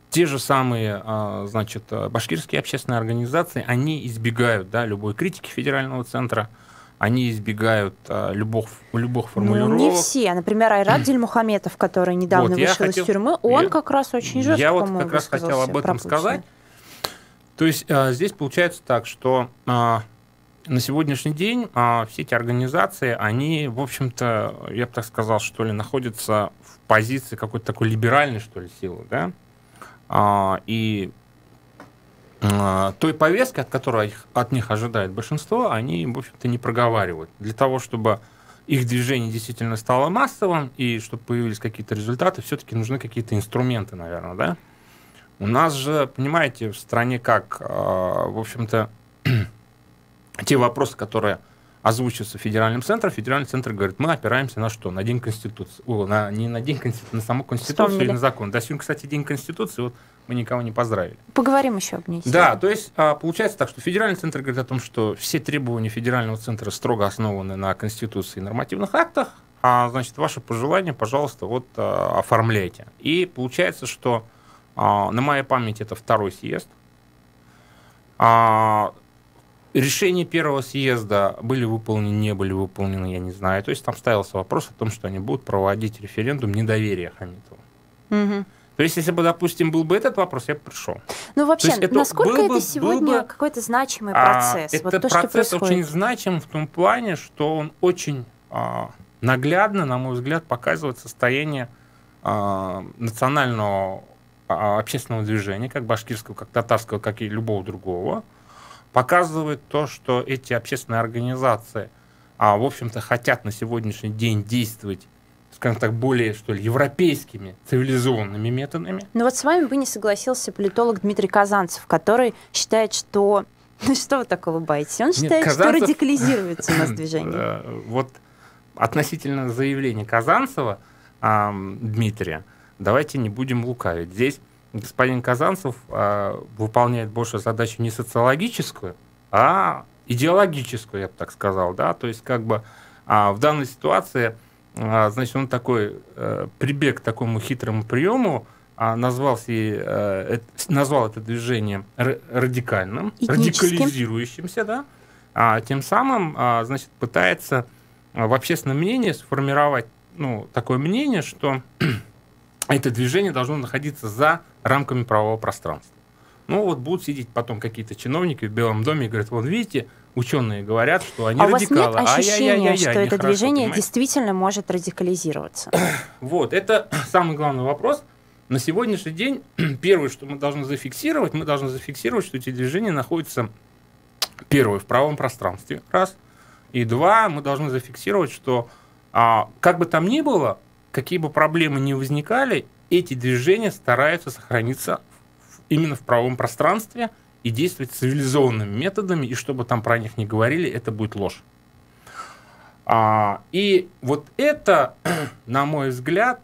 Те же самые, значит, башкирские общественные организации, они избегают, да, любой критики федерального центра, они избегают любых формулировок. Ну, не все. Например, Айрат Дильмухаметов, который недавно вышел из тюрьмы, он как раз очень жестко, я вот как раз хотел об этом сказать. То есть здесь получается так, что на сегодняшний день все эти организации, они, в общем-то, я бы так сказал, что ли, находятся в позиции какой-то такой либеральной, что ли, силы, да, и той повестки, от которой от них ожидает большинство, они, в общем-то, не проговаривают. Для того, чтобы их движение действительно стало массовым и чтобы появились какие-то результаты, все-таки нужны какие-то инструменты, наверное, да. У нас же, понимаете, в стране как, в общем-то, те вопросы, которые озвучиваются федеральным центром говорит, мы опираемся на что? На День Конституции. Не на День Конституции, на саму Конституцию или на закон. Да, сегодня, кстати, День Конституции, вот мы никого не поздравили. Поговорим еще об ней. Да, то есть получается так, что федеральный центр говорит о том, что все требования федерального центра строго основаны на Конституции и нормативных актах, значит, ваши пожелания, пожалуйста, вот оформляйте. И получается, что на моей памяти это 2-й съезд. Решения первого съезда были выполнены, не были выполнены, я не знаю. То есть там ставился вопрос о том, что они будут проводить референдум недоверия Хамитову. Угу. То есть, если бы, допустим, был бы этот вопрос, я бы пришел. Ну, вообще, насколько это сегодня какой-то значимый процесс? Это вот то, процесс что очень значим в том плане, что он очень наглядно, на мой взгляд, показывает состояние национального общественного движения, как башкирского, как татарского, как и любого другого, показывает то, что эти общественные организации, в общем-то, хотят на сегодняшний день действовать, скажем так, более, что ли, европейскими, цивилизованными методами. Ну вот с вами бы не согласился политолог Дмитрий Казанцев, который считает, что... Ну что вы так улыбаетесь? Он считает, что радикализируется у нас движение. Вот относительно заявления Казанцева, Дмитрия, давайте не будем лукавить. Здесь господин Казанцев выполняет больше задачу не социологическую, а идеологическую, я бы так сказал. Да? То есть как бы в данной ситуации, значит, он такой прибег к такому хитрому приему, назвал это движение радикальным, радикализирующимся, да? Тем самым, значит, пытается в общественном мнении сформировать такое мнение, что это движение должно находиться за рамками правового пространства. Ну вот будут сидеть потом какие-то чиновники в Белом доме и говорят, вот видите, ученые говорят, что они радикалы. У вас нет ощущения, что это движение действительно может радикализироваться? Вот, это самый главный вопрос. На сегодняшний день первое, что мы должны зафиксировать, что эти движения находятся, первое, в правовом пространстве, раз, и два, мы должны зафиксировать, что как бы там ни было, какие бы проблемы ни возникали, эти движения стараются сохраниться именно в правовом пространстве и действовать цивилизованными методами, и чтобы там про них не говорили, это будет ложь. И вот это, на мой взгляд,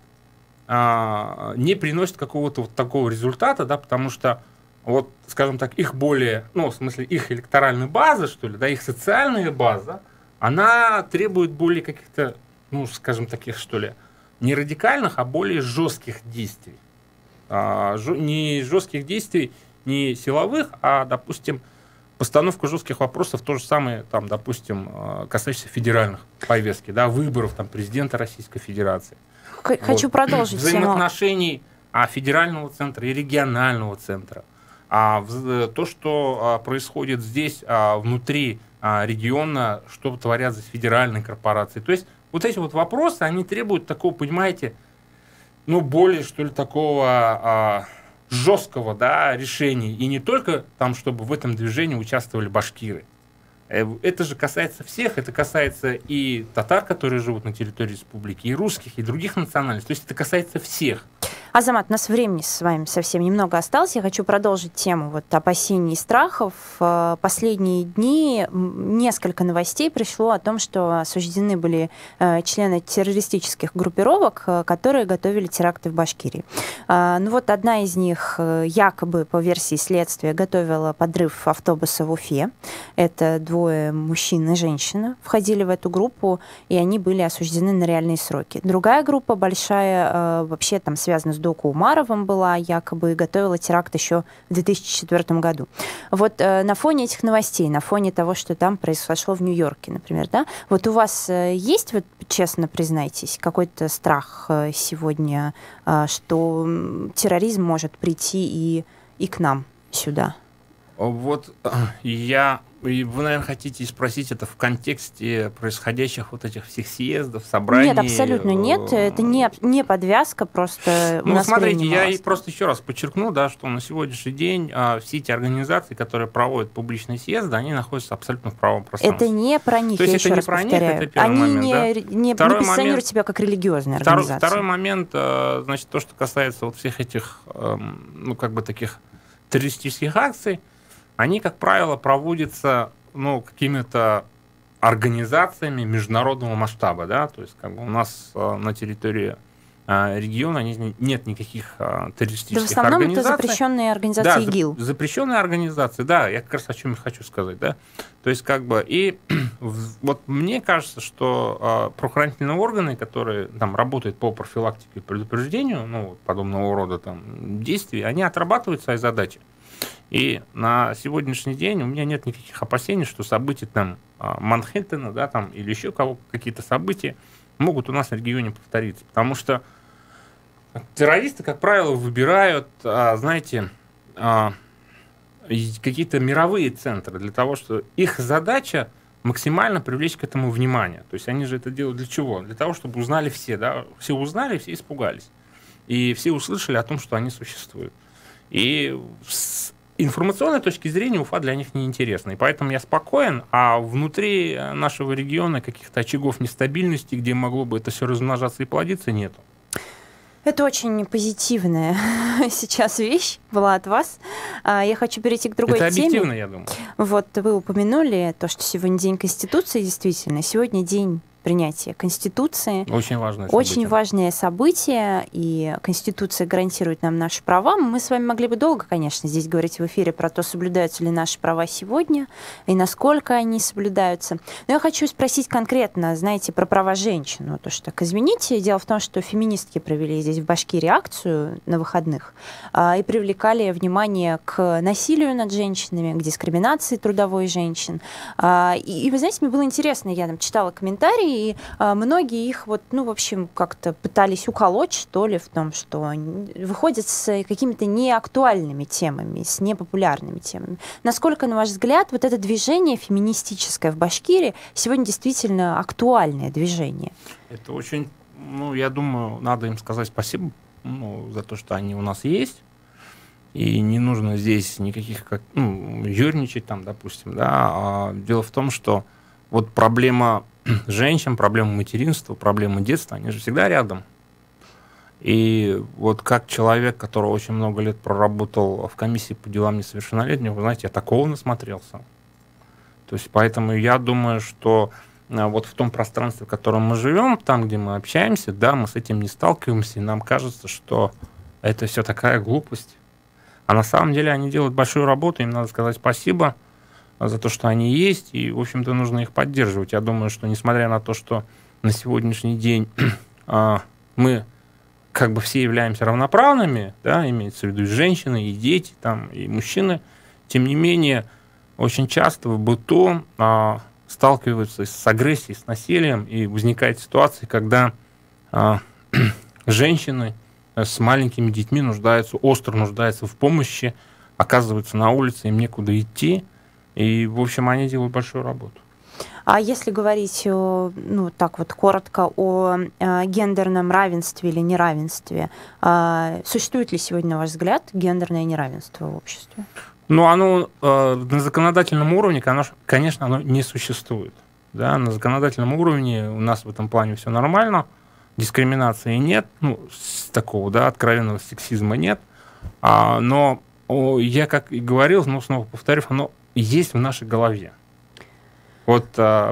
не приносит какого-то вот такого результата, да, потому что, вот, скажем так, их более, в смысле, их электоральная база, что ли, да, их социальная база, она требует более каких-то, скажем, таких, что ли, не радикальных, а более жестких действий. Не жестких действий, не силовых, а, допустим, постановка жестких вопросов, то же самое, там, допустим, касающихся федеральных повестки, да, выборов там, президента Российской Федерации. Хочу продолжить взаимоотношений федерального центра и регионального центра. То, что происходит здесь внутри региона, что творят здесь федеральные корпорации. То есть вот эти вот вопросы, они требуют такого, понимаете, более, что ли, такого жесткого, да, решения. И не только там, чтобы в этом движении участвовали башкиры. Это же касается всех, это касается и татар, которые живут на территории республики, и русских, и других национальностей. То есть это касается всех. Азамат, у нас времени с вами совсем немного осталось. Я хочу продолжить тему опасений и страхов. В последние дни несколько новостей пришло о том, что осуждены были члены террористических группировок, которые готовили теракты в Башкирии. Одна из них, якобы, по версии следствия, готовила подрыв автобуса в Уфе. Это 2 мужчин и женщина входили в эту группу, и они были осуждены на реальные сроки. Другая группа большая, вообще там связана с Доку Умаровым была, якобы готовила теракт еще в 2004 году. На фоне этих новостей, на фоне того, что там произошло в Нью-Йорке, например, да, у вас есть, честно признайтесь, какой-то страх сегодня, что терроризм может прийти и к нам сюда? Вы, наверное, хотите спросить это в контексте происходящих этих всех съездов, собраний? Нет, абсолютно нет. Это не подвязка, просто... Смотрите, я просто еще раз подчеркну, да, что на сегодняшний день все эти организации, которые проводят публичные съезды, они находятся абсолютно в правом пространстве. Это не про них, я еще раз повторяю. Это первый момент, не позиционируют себя как религиозные организации. Второй момент, значит, то, что касается всех этих, таких террористических акций, они, как правило, проводятся какими-то организациями международного масштаба, да, то есть у нас на территории региона нет никаких террористических организаций. В основном это запрещенные организации ИГИЛ. Запрещенные организации, да, я как раз о чем и хочу сказать, да. То есть и мне кажется, что правоохранительные органы, которые там работают по профилактике и предупреждению, подобного рода действий, они отрабатывают свои задачи. И на сегодняшний день у меня нет никаких опасений, что события Манхэттена, да, или еще какие-то события могут у нас в регионе повториться. Потому что террористы, как правило, выбирают, какие-то мировые центры для того, что их задача максимально привлечь к этому внимание. То есть они же это делают для чего? Для того, чтобы узнали все, да, все узнали, все испугались. И все услышали о том, что они существуют. И с информационной точки зрения Уфа для них неинтересна. И поэтому я спокоен, а внутри нашего региона каких-то очагов нестабильности, где могло бы это все размножаться и плодиться, нету. Это очень позитивная сейчас вещь была от вас. Я хочу перейти к другой теме. Это объективно, я думаю. Вы упомянули то, что сегодня День Конституции, действительно. Сегодня день принятия Конституции. Очень важное событие. Очень важное событие, и Конституция гарантирует нам наши права. Мы с вами могли бы долго, конечно, здесь говорить в эфире про то, соблюдаются ли наши права сегодня, и насколько они соблюдаются. Но я хочу спросить конкретно, про права женщин. То, что извините, дело в том, что феминистки провели здесь в Башкирии акцию на выходных и привлекали внимание к насилию над женщинами, к дискриминации трудовой женщин. И вы знаете, мне было интересно, я читала комментарии, и многие их как-то пытались уколоть, что ли, в том, что выходят с какими-то неактуальными темами, с непопулярными темами. Насколько, на ваш взгляд, это движение феминистическое в Башкирии сегодня действительно актуальное движение? Это очень, я думаю, надо им сказать спасибо за то, что они у нас есть. И не нужно здесь никаких, ерничать допустим, да. Дело в том, что проблема женщин, проблема материнства, проблема детства, они же всегда рядом. И как человек, который очень много лет проработал в комиссии по делам несовершеннолетних, вы знаете, я такого насмотрелся. То есть поэтому я думаю, что в том пространстве, в котором мы живем, там, где мы общаемся, да, мы с этим не сталкиваемся, и нам кажется, что это все такая глупость. А на самом деле они делают большую работу, им надо сказать спасибо за то, что они есть, и, в общем-то, нужно их поддерживать. Я думаю, что, несмотря на то, что на сегодняшний день мы все являемся равноправными, да, имеется в виду и женщины, и дети, и мужчины, тем не менее, очень часто в быту сталкиваются с агрессией, с насилием, и возникает ситуация, когда женщины с маленькими детьми остро нуждаются в помощи, оказываются на улице, им некуда идти. И, в общем, они делают большую работу. А если говорить, ну, так вот коротко о гендерном равенстве или неравенстве, существует ли сегодня, на ваш взгляд, гендерное неравенство в обществе? Ну, оно на законодательном уровне, конечно, оно не существует. Да? На законодательном уровне у нас в этом плане все нормально, дискриминации нет, ну, такого, да, откровенного сексизма нет, но я, как и говорил, но снова повторюсь, оно есть в нашей голове. Вот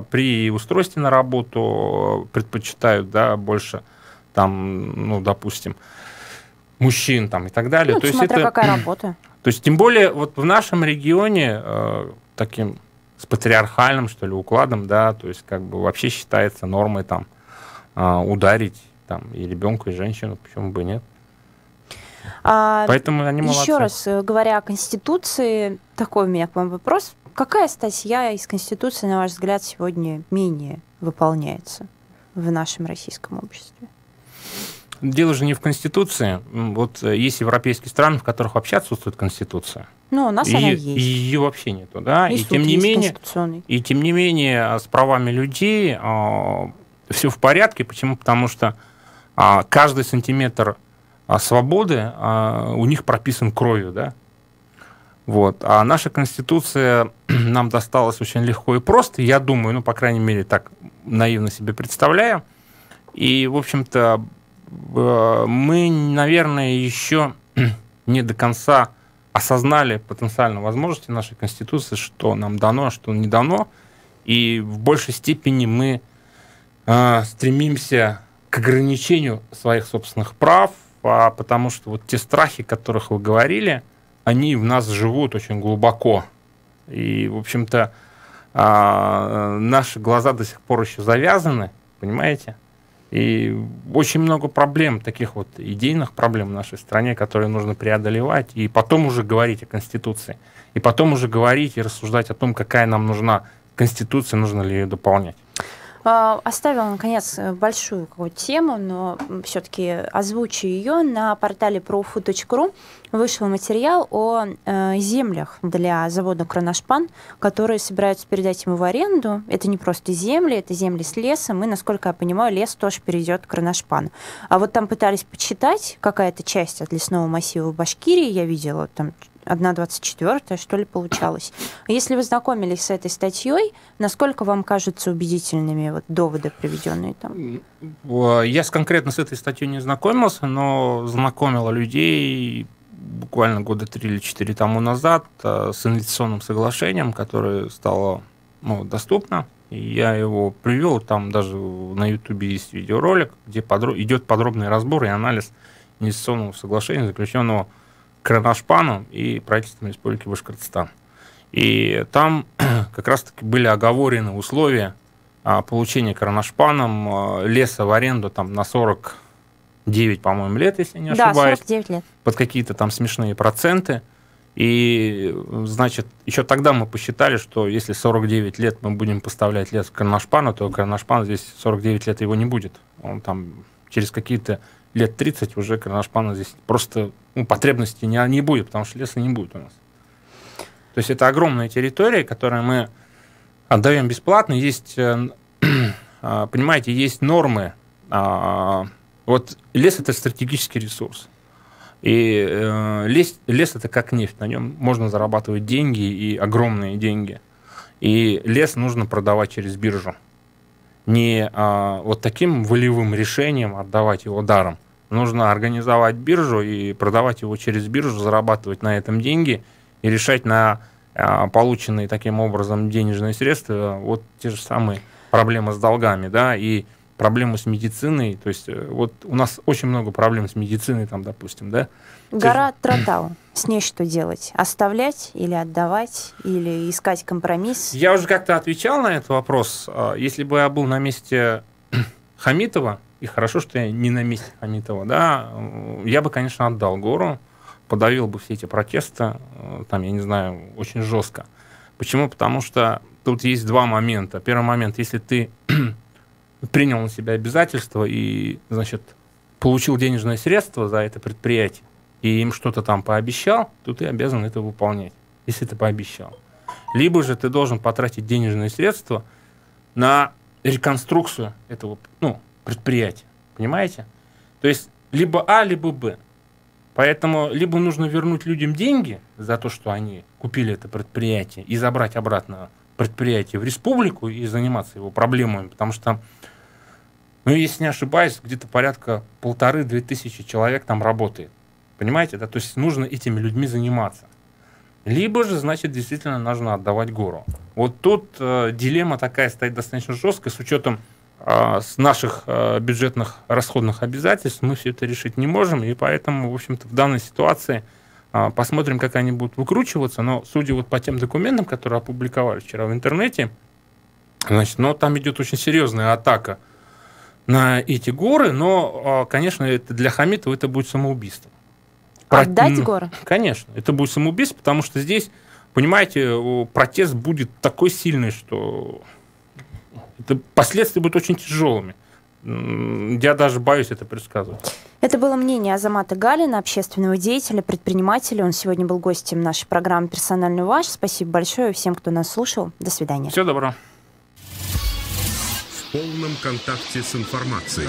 при устройстве на работу предпочитают, да, больше там, ну, допустим, мужчин там и так далее. Ну, то смотря есть это, какая работа. То есть тем более вот в нашем регионе таким с патриархальным, что ли, укладом, да, то есть как бы вообще считается нормой там ударить там и ребенка, и женщину, почему бы нет. Поэтому они молодцы. Еще раз говоря о Конституции, такой у меня к вам вопрос. Какая статья из Конституции, на ваш взгляд, сегодня менее выполняется в нашем российском обществе? Дело же не в Конституции. Вот есть европейские страны, в которых вообще отсутствует Конституция. Ну, у нас она есть. И ее вообще нету, да. И тем не менее, с правами людей все в порядке. Почему? Потому что каждый сантиметр свободы у них прописан кровью, да. Вот. А наша Конституция нам досталась очень легко и просто, я думаю, ну, по крайней мере, так наивно себе представляю. И, в общем-то, мы, наверное, еще не до конца осознали потенциальные возможности нашей Конституции, что нам дано, а что не дано. И в большей степени мы стремимся к ограничению своих собственных прав, потому что вот те страхи, о которых вы говорили, они в нас живут очень глубоко. И, в общем-то, наши глаза до сих пор еще завязаны, понимаете? И очень много проблем, таких вот идейных проблем в нашей стране, которые нужно преодолевать, и потом уже говорить о Конституции, и потом уже говорить и рассуждать о том, какая нам нужна Конституция, нужно ли ее дополнять. Оставила, наконец, большую какую-то тему, но все-таки озвучу ее. На портале profu.ru вышел материал о землях для завода «Кроношпан», которые собираются передать ему в аренду. Это не просто земли, это земли с лесом, и, насколько я понимаю, лес тоже перейдет к «Кроношпану». А вот там пытались почитать, какая-то часть от лесного массива в Башкирии, я видела, там 1/24, что ли, получалось. Если вы знакомились с этой статьей, насколько вам кажутся убедительными вот доводы, приведенные там? Я конкретно с этой статьей не знакомился, но знакомила людей буквально года 3 или 4 тому назад с инвестиционным соглашением, которое стало, ну, доступно. И я его привел, там даже на YouTube есть видеоролик, где идет подробный разбор и анализ инвестиционного соглашения, заключенного Кроношпаном и правительством Республики Башкортостан. И там как раз-таки были оговорены условия получения Кроношпаном леса в аренду там, на 49, по-моему, лет, если не ошибаюсь. Да, 49 лет. Под какие-то там смешные проценты. И, значит, еще тогда мы посчитали, что если 49 лет мы будем поставлять лес Кроношпану, то Кроношпан здесь 49 лет его не будет. Он там через какие-то лет 30 уже Кроношпана здесь просто потребности не будет, потому что леса не будет у нас. То есть это огромная территория, которую мы отдаем бесплатно. Есть, понимаете, есть нормы. Вот лес – это стратегический ресурс. И лес – это как нефть. На нем можно зарабатывать деньги, и огромные деньги. И лес нужно продавать через биржу. Не вот таким волевым решением отдавать его даром. Нужно организовать биржу и продавать его через биржу, зарабатывать на этом деньги и решать на полученные таким образом денежные средства вот те же самые проблемы с долгами, да, и проблемы с медициной. То есть вот у нас очень много проблем с медициной, там, допустим, да. Гора Тратау. С ней что делать? Оставлять или отдавать, или искать компромисс? Я уже как-то отвечал на этот вопрос. Если бы я был на месте Хамитова, и хорошо, что я не на месте Хамитова, да, я бы, конечно, отдал гору, подавил бы все эти протесты, там, я не знаю, очень жестко. Почему? Потому что тут есть два момента. Первый момент, если ты принял на себя обязательства и, значит, получил денежные средства за это предприятие, и им что-то там пообещал, то ты обязан это выполнять, если ты пообещал. Либо же ты должен потратить денежные средства на реконструкцию этого предприятия. Понимаете? То есть либо А, либо Б. Поэтому либо нужно вернуть людям деньги за то, что они купили это предприятие, и забрать обратно предприятие в республику и заниматься его проблемами, потому что, если не ошибаюсь, где-то порядка 1500-2000 человек там работает. Понимаете, да? То есть нужно этими людьми заниматься. Либо же, значит, действительно нужно отдавать гору. Вот тут дилемма такая стоит достаточно жесткая, с учетом с наших бюджетных расходных обязательств мы все это решить не можем, и поэтому, в общем-то, в данной ситуации посмотрим, как они будут выкручиваться, но судя вот по тем документам, которые опубликовали вчера в интернете, значит, там идет очень серьезная атака на эти горы, но, конечно, это для Хамитова это будет самоубийство. Отдать горы? Конечно, это будет самоубийство, потому что здесь, понимаете, протест будет такой сильный, что последствия будут очень тяжелыми. Я даже боюсь это предсказывать. Это было мнение Азамата Галина, общественного деятеля, предпринимателя. Он сегодня был гостем нашей программы «Персонально ваш». Спасибо большое всем, кто нас слушал. До свидания. Всего доброго. В полном контакте с информацией.